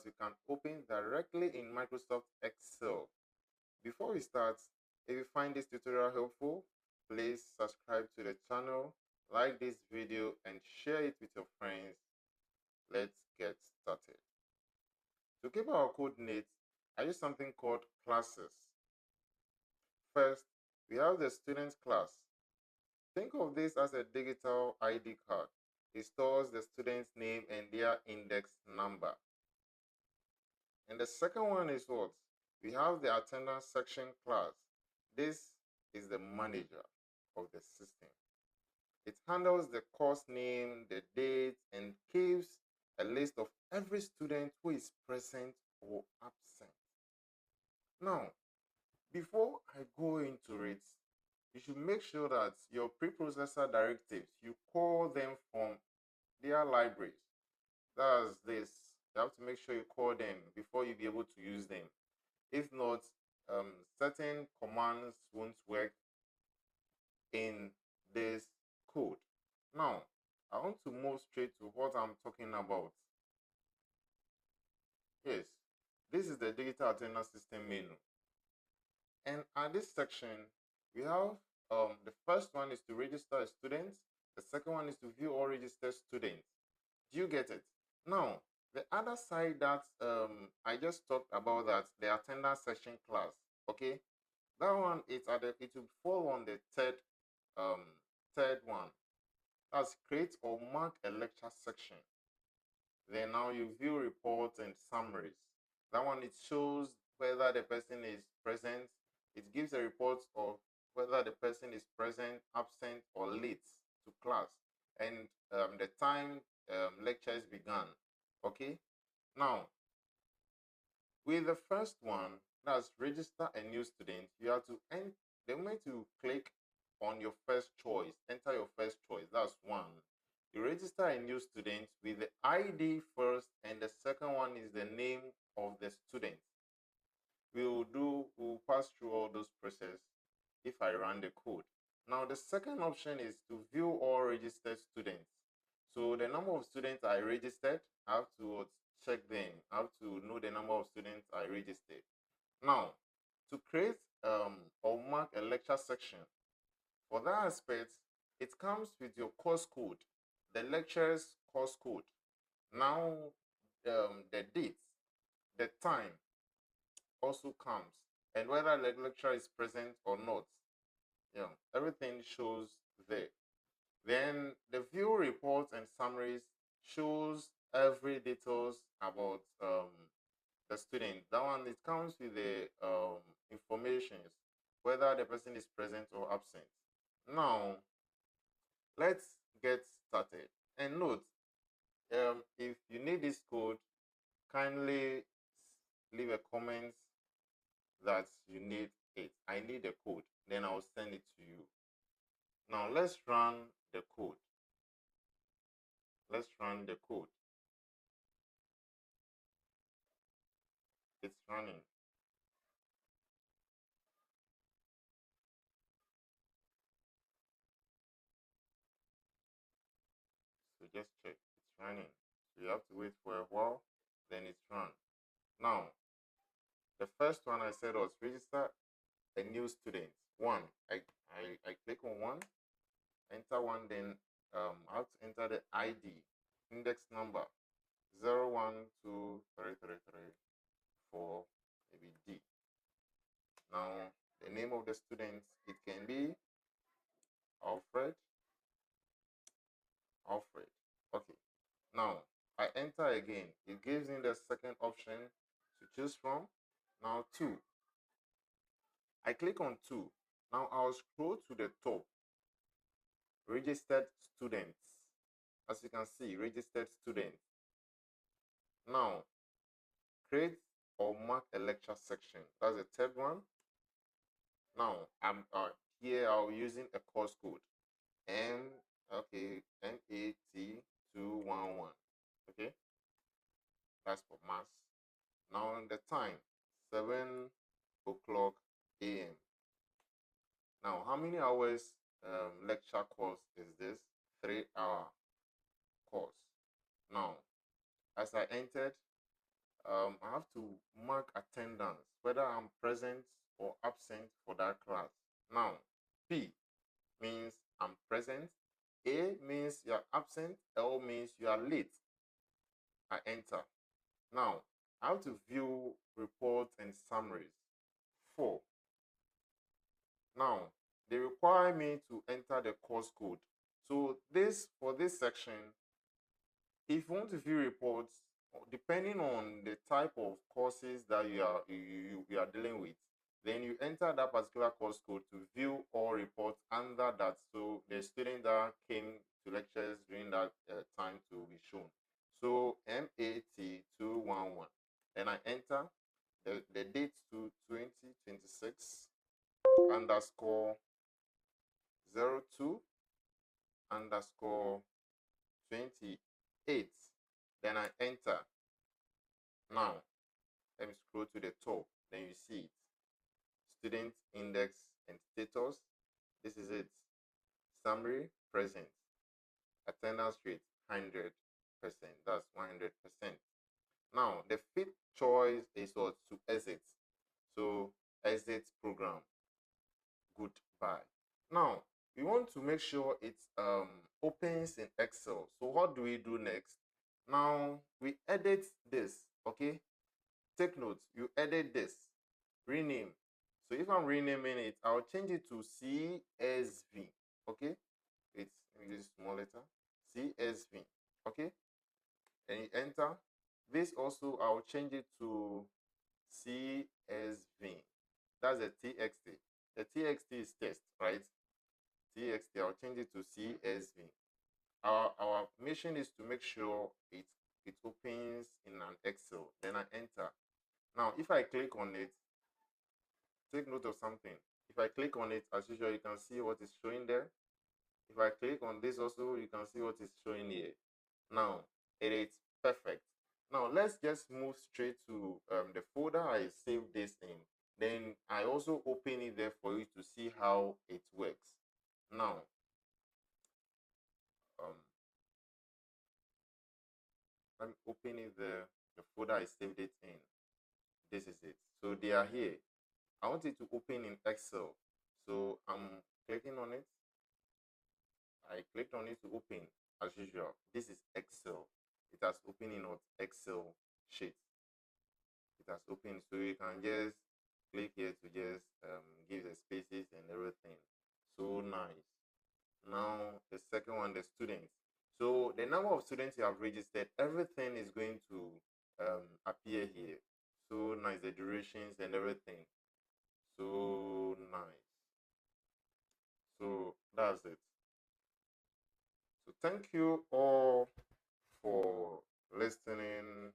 that you can open directly in Microsoft Excel. Before we start, if you find this tutorial helpful, please subscribe to the channel, like this video, and share it with your friends. Let's get started. To keep our code neat, I use something called classes. First, we have the student class. Think of this as a digital ID card. It stores the student's name and their index number. And the second one is what? We have the attendance section class. This is the manager of the system. It handles the course name, the date, and keeps a list of every student who is present or absent. Now, before I go into it, you should make sure that your preprocessor directives, you call them from their libraries. That's this. You have to make sure you call them before you be able to use them. If not, certain commands won't work in this code. Now, I want to move straight to what I'm talking about. Yes, this is the digital attendance system menu. And at this section, we have the first one is to register a student. The second one is to view all registered students. Do you get it? Now, the other side that I just talked about, that the attendance section class, okay, that one it will fall on the third one. That's create or mark a lecture section. Then now you view reports and summaries. That one, it shows whether the person is present. It gives a report of whether the person is present, absent, or late to class, and the time lectures began. Okay. Now, with the first one, that's register a new student, you have to end the moment you click on your first choice, enter your first choice. That's one. You register a new student with the ID first, and the second one is the name of the student. We'll pass through all those processes if I run the code. Now, the second option is to view all registered students. So the number of students I registered, I have to check them. I have to know the number of students I registered. Now, to create or mark a lecture section, for that aspect, it comes with your course code, the lecture's course code. Now, the date, the time also comes, and whether the lecturer is present or not. Everything shows there. Then the view reports and summaries shows every details about the student. That one, it comes with the informations, whether the person is present or absent. Now, let's get started. And note, if you need this code, kindly leave a comment that you need it. I need the code, then I'll send it to you. Now let's run the code. Let's run the code. It's running. So just check. It's running. So you have to wait for a while, then it's run. Now, the first one I said was register a new student. One. I click on one, enter one, then I have to enter the ID, index number 012333 maybe D. Now, the name of the student, it can be Alfred. Alfred. Okay. Now, I enter again. It gives me the second option to choose from. Now, 2. I click on 2. Now, I'll scroll to the top. Registered students. As you can see, registered students. Now, create or mark a lecture section. That's the third one. Now, I'm here I'll using a course code. MAT211. Okay, that's for mass. Now the time, 7 o'clock a.m. Now, how many hours lecture course is this? 3-hour course. Now, as I entered, I have to mark attendance, whether I'm present or absent for that class. Now, P means I'm present, A means you're absent, L means you are late. I enter. Now, I have to view reports and summaries. 4. Now, they require me to enter the course code. So this, for this section, if you want to view reports, depending on the type of courses that you are dealing with, then you enter that particular course code to view all reports under that. So the student that came to lectures during that time to be shown. So MAT211. Then I enter the date to 2026 underscore 02 underscore 28. Then I enter. Now, let me scroll to the top. Then you see it. Student index and status. This is it. Summary, present. Attendance rate, 100%. That's 100%. Now, the fifth choice is what? To exit. So, exit program. Goodbye. Now, we want to make sure it opens in Excel. So what do we do next? Now, we edit this, okay? Take note, you edit this, rename. So if I'm renaming it, I'll change it to CSV, okay? It's, let me use small letter, CSV, okay? And you enter. This also, I'll change it to CSV. That's a TXT. The TXT is test, right? TXT, I'll change it to CSV. Our mission is to make sure it opens in an Excel. Then I enter. Now, if I click on it, take note of something. If I click on it, as usual, you can see what is showing there. If I click on this also, you can see what is showing here. Now, it is perfect. Now, let's just move straight to the folder I saved this in. Then I also open it there for you to see how it works. Now, let me open it there, the folder I saved it in. This is it. So they are here. I want it to open in Excel. So I'm clicking on it. I clicked on it to open as usual. This is Excel. It has opened in Excel sheet. It has opened, so you can just click here to just give the spaces and everything. So nice. Now the second one, the students. So the number of students you have registered, everything is going to appear here. So nice, the durations and everything. So nice. So that's it. So thank you all for listening